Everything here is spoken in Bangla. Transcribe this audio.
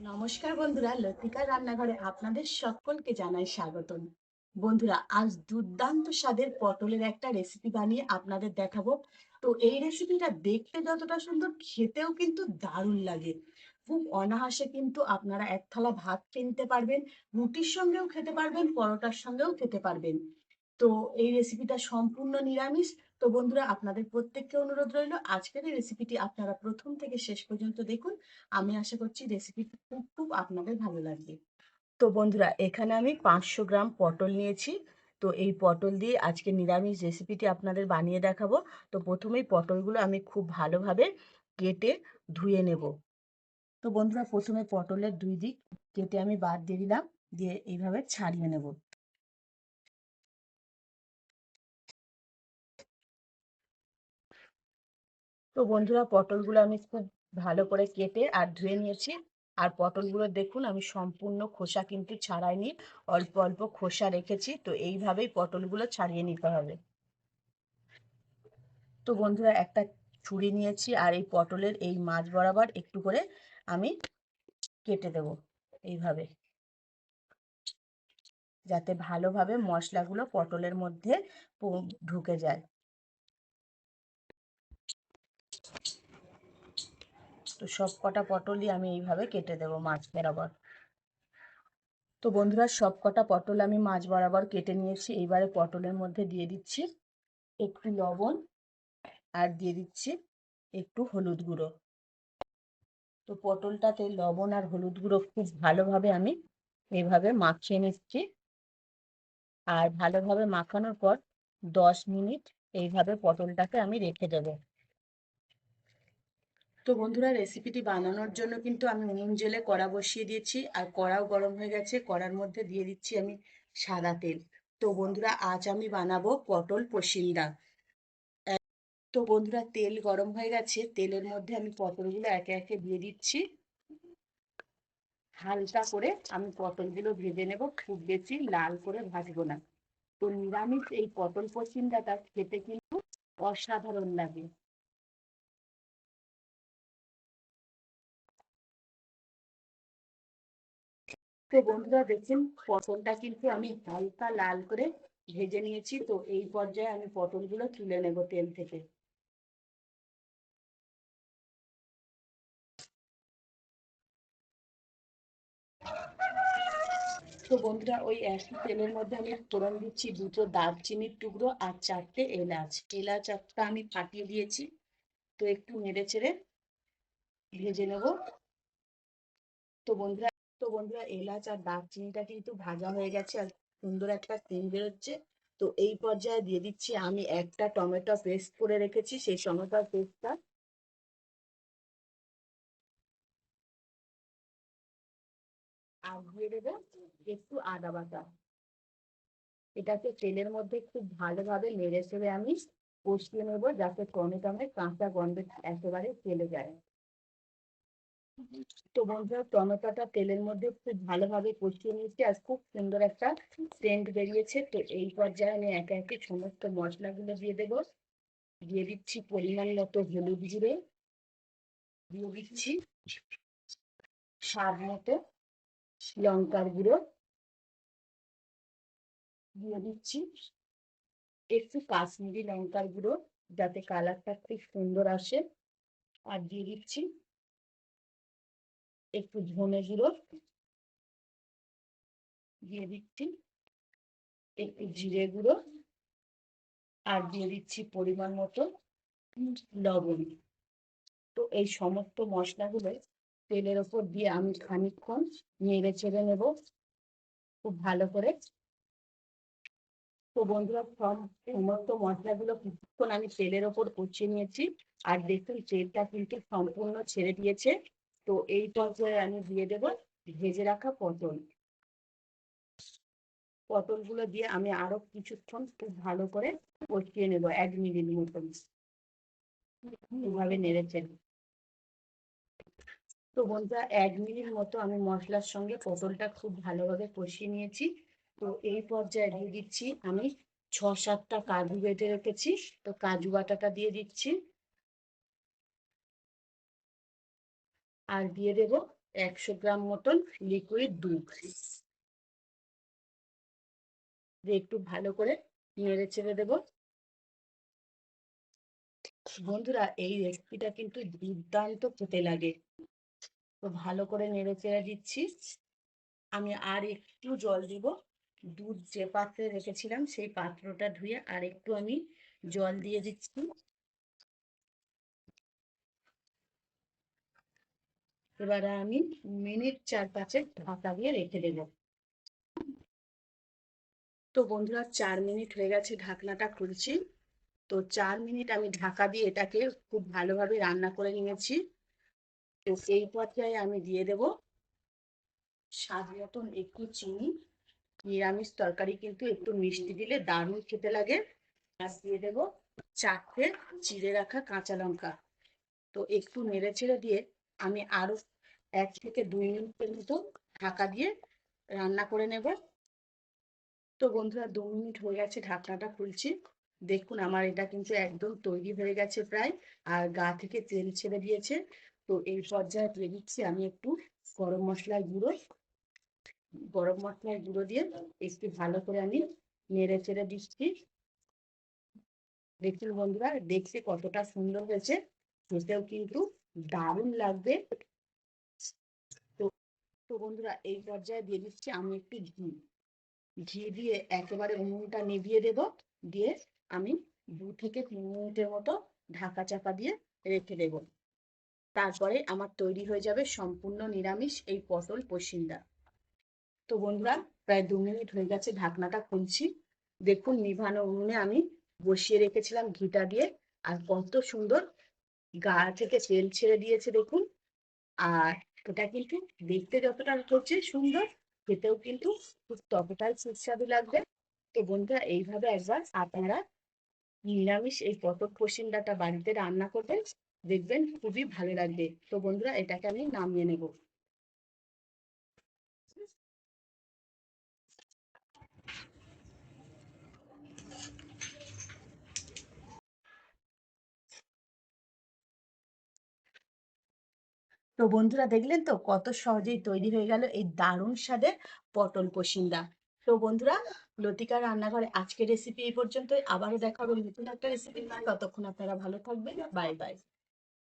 নমস্কার বন্ধুরা, লতিকা রান্নাঘরে আপনাদের সকলকে জানাই স্বাগতম। বন্ধুরা, আজ দুর্দান্ত স্বাদের পটলের একটা রেসিপি বানিয়ে আপনাদের দেখাবো। তো এই রেসিপিটা দেখতে যতটা সুন্দর, খেতেও কিন্তু দারুণ লাগে। খুব অনায়াসে কিন্তু আপনারা এক থালা ভাত খেয়ে নিতে পারবেন, রুটির সঙ্গেও খেতে পারবেন, পরোটার সঙ্গেও খেতে পারবেন। তো এই রেসিপিটা সম্পূর্ণ নিরামিষ। তো বন্ধুরা, আপনাদের প্রত্যেককে অনুরোধ রইল, আজকের এই রেসিপিটি আপনারা প্রথম থেকে শেষ পর্যন্ত দেখুন। আমি আশা করছি রেসিপিটি খুব খুব আপনাদের ভালো লাগবে। তো বন্ধুরা, এখানে আমি 500 গ্রাম পটল নিয়েছি। তো এই পটল দিয়ে আজকে নিরামিষ রেসিপিটি আপনাদের বানিয়ে দেখাবো। তো প্রথমেই পটলগুলো আমি খুব ভালোভাবে কেটে ধুয়ে নেব। তো বন্ধুরা, প্রথমে পটলের দুই দিক কেটে আমি বাদ দিয়ে দিলাম, দিয়ে এইভাবে ছাড়িয়ে নেব। তো বন্ধুরা, পটলগুলো আমি খুব ভালো করে কেটে আর ধুয়ে নিয়েছি। আর পটলগুলো দেখুন, আমি সম্পূর্ণ খোসা কিন্তু ছাড়াইনি, অল্প অল্প খোসা রেখেছি। তো এইভাবেই পটলগুলো ছাড়িয়ে নিতে হবে। তো বন্ধুরা, একটা ছুরি নিয়েছি আর এই পটলের এই মাঝ বরাবর একটু করে আমি কেটে দেব এইভাবে, যাতে ভালোভাবে মশলাগুলো পটলের মধ্যে ঢুকে যায়। তো সব কটা পটলই আমি এইভাবে কেটে দেব মাঝ বরাবর। তো বন্ধুরা, সব কটা পটল আমি মাঝ বরাবর কেটে নিয়েছি। এইবারে পটলের মধ্যে দিয়ে দিচ্ছি একটু লবণ আর দিয়ে দিচ্ছি একটু হলুদ গুঁড়ো। তো পটলটাতে লবণ আর হলুদ গুঁড়ো খুব ভালোভাবে আমি এইভাবে মাখিয়ে নিচ্ছি। আর ভালোভাবে মাখানোর পর 10 মিনিট এইভাবে পটলটাকে আমি রেখে দেব। তো বন্ধুরা, রেসিপিটি বানানোর জন্য কিন্তু আমি নুন জেলে কড়া বসিয়ে দিয়েছি, আর কড়াও গরম হয়ে গেছে। কড়ার মধ্যে দিয়ে দিচ্ছি আমি সাদা তেল। তো বন্ধুরা, আজ আমি বানাবো পটল পসিন্দা। তো বন্ধুরা, তেল গরম হয়ে গেছে। তেলের মধ্যে আমি পটলগুলো একে একে দিয়ে দিচ্ছি। হালকা করে আমি পটলগুলো ভেজে নেব, খুব বেশি লাল করে ভাজবো না। তো নিরামিষ এই পটল পসিন্দাটা খেতে কিন্তু অসাধারণ লাগে। তো বন্ধুরা, দেখুন পটলটা কিন্তু আমি হালকা লাল করে ভেজে নিয়েছি। তো এই পর্যায়ে আমি পটলগুলো তুলে নেব তেল থেকে। তো বন্ধুরা, ওই একই তেলের মধ্যে আমি ফোড়ন দিচ্ছি দুটো দারচিনির টুকরো আর 4টে এলাচ। এলাচ একটা আমি ফাটিয়ে দিয়েছি। তো একটু নেড়ে চেড়ে ভেজে নেব। তো বন্ধুরা তো বন্ধুরা, এলাচ আর দারচিনিটা কিন্তু ভাজা হয়ে গেছে আর সুন্দর একটা সেন্ট বেরোচ্ছে। তো এই পর্যায়ে দিয়ে দিচ্ছি আমি একটা টমেটো পেস্ট করে রেখেছি, সেই টমেটো পেস্টটা। আর দিয়ে দেবো একটু আদা বাটা। এটাকে তেলের মধ্যে খুব ভালোভাবে নেড়ে চেড়ে আমি কষিয়ে নেবো, যাতে টমেটোর কাঁচা গন্ধ একেবারে চলে যায়। তো বন্ধুরা, টমেটোটা তেলের মধ্যে খুব ভালোভাবে কষিয়ে নিয়েছি আর খুব সুন্দর একটা সেন্ট বেরিয়েছে। তো এই পর্যায়ে আমি একে একে সমস্ত মশলাগুলো দিয়ে দেবো। দিয়ে দিচ্ছি পরিমাণ মতো হলুদ গুঁড়ো, দিয়ে দিচ্ছি স্বাদ মতো লঙ্কার গুঁড়ো, দিয়ে দিচ্ছি একটু কাশ্মীরি লঙ্কার গুঁড়ো, যাতে কালারটা খুব সুন্দর আসে। আর দিয়ে দিচ্ছি একটু ধনে গুঁড়ো, দিয়ে দিচ্ছি একটু জিরে গুঁড়ো, আর দিয়ে দিচ্ছি পরিমাণ মতো লবণ। তো এই সমস্ত মশলাগুলো তেলের ওপর দিয়ে আমি খানিকক্ষণ নেড়ে চেড়ে নেব খুব ভালো করে। তো বন্ধুরা, সমস্ত মশলাগুলো কিছুক্ষণ আমি তেলের ওপর কষিয়ে নিয়েছি। আর দেখুন, তেলটা কিন্তু সম্পূর্ণ ছেড়ে দিয়েছে। তো এই পর্যায়ে আমি দিয়ে দেব ভেজে রাখা পটল। পটলগুলো দিয়ে আমি আরো কিছুক্ষণ খুব ভালো করে কষিয়ে নেব, 1 মিনিট মতন এভাবে নেড়েছে। তো বন্ধুরা, 1 মিনিট মতো আমি মশলার সঙ্গে পটলটা খুব ভালোভাবে কষিয়ে নিয়েছি। তো এই পর্যায়ে দিয়ে দিচ্ছি আমি 6-7টা কাজু বেটে রেখেছি। তো কাজু বাটাটা দিয়ে দিচ্ছি। আর দিয়ে দেব 100 গ্রাম মতন লিকুইড দুধ দিয়ে একটু ভালো করে নেড়ে চেড়ে দেবো। বন্ধুরা এই রেসিপিটা কিন্তু দুর্দান্ত খেতে লাগে। তো ভালো করে নেড়ে চেড়ে দিচ্ছি। আমি আর একটু জল দিব। দুধ যে পাত্রে রেখেছিলাম সেই পাত্রটা ধুয়ে আর একটু আমি জল দিয়ে দিচ্ছি। এবারে আমি মিনিট 4-5 ঢাকা দিয়ে রেখে দেব। তো বন্ধুরা 4 মিনিট হয়ে গেছে, ঢাকনাটা খুলছি। তো 4 মিনিট আমি ঢাকা দিয়ে এটাকে খুব ভালোভাবে রান্না করে নিয়েছি। তো এই পর্যায়ে আমি দিয়ে দেব স্বাদ মতন একটু চিনি। নিরামিষ তরকারি কিন্তু একটু মিষ্টি দিলে দারুণ খেতে লাগে। আর দিয়ে দেব 4টে চিড়ে রাখা কাঁচা লঙ্কা। তো একটু নেড়ে চেড়ে দিয়ে আমি আরো 1 থেকে 2 মিনিটের মতো ঢাকা দিয়ে রান্না করে নেব। তো বন্ধুরা 2 মিনিট হয়ে গেছে, ঢাকনাটা খুলছি। দেখুন আমার এটা কিন্তু একদম তৈরি হয়ে গেছে প্রায়, আর গা থেকে তেল ছেড়ে দিয়েছে। তো এই পর্যায়ে দিয়ে দিচ্ছি আমি একটু গরম মশলার গুঁড়ো। গরম মশলার গুঁড়ো দিয়ে একটু ভালো করে আমি নেড়ে চেড়ে দিচ্ছি। দেখুন বন্ধুরা দেখতে কতটা সুন্দর হয়েছে, খেতেও কিন্তু দারুণ লাগবে। তো তো বন্ধুরা এই পর্যায়ে দিয়ে দিচ্ছি আমি একটু ঘি। ঘি দিয়ে একেবারে উনুনটা নিভিয়ে দেব। দিয়ে আমি 2 থেকে 3 মিনিটের মতো ঢাকা চাপা দিয়ে রেখে দেব। তারপরে আমার তৈরি হয়ে যাবে সম্পূর্ণ নিরামিষ এই পটল পসিন্দা। তো বন্ধুরা প্রায় 2 মিনিট হয়ে গেছে, ঢাকনাটা খুলছি। দেখুন নিভানো উনুনে আমি বসিয়ে রেখেছিলাম ঘিটা দিয়ে, আর কত সুন্দর গা থেকে তেল ছেড়ে দিয়েছে দেখুন। আর এটা কিন্তু দেখতে যতটা হচ্ছে সুন্দর, খেতেও কিন্তু খুব ততটাই সুস্বাদু লাগবে। তো বন্ধুরা এইভাবে একবার আপনারা নিরামিষ এই পটল পসিন্দাটা বাড়িতে রান্না করবেন, দেখবেন খুবই ভালো লাগবে। তো বন্ধুরা এটাকে আমি নামিয়ে নেব। তো বন্ধুরা দেখলেন তো কত সহজেই তৈরি হয়ে গেল এই দারুণ স্বাদের পটল পসিন্দা। তো বন্ধুরা লতিকার রান্নাঘরে আজকের রেসিপি এই পর্যন্তই। আবারও দেখা হবে নতুন একটা রেসিপি। ততক্ষণ আপনারা ভালো থাকবেন। Bye bye.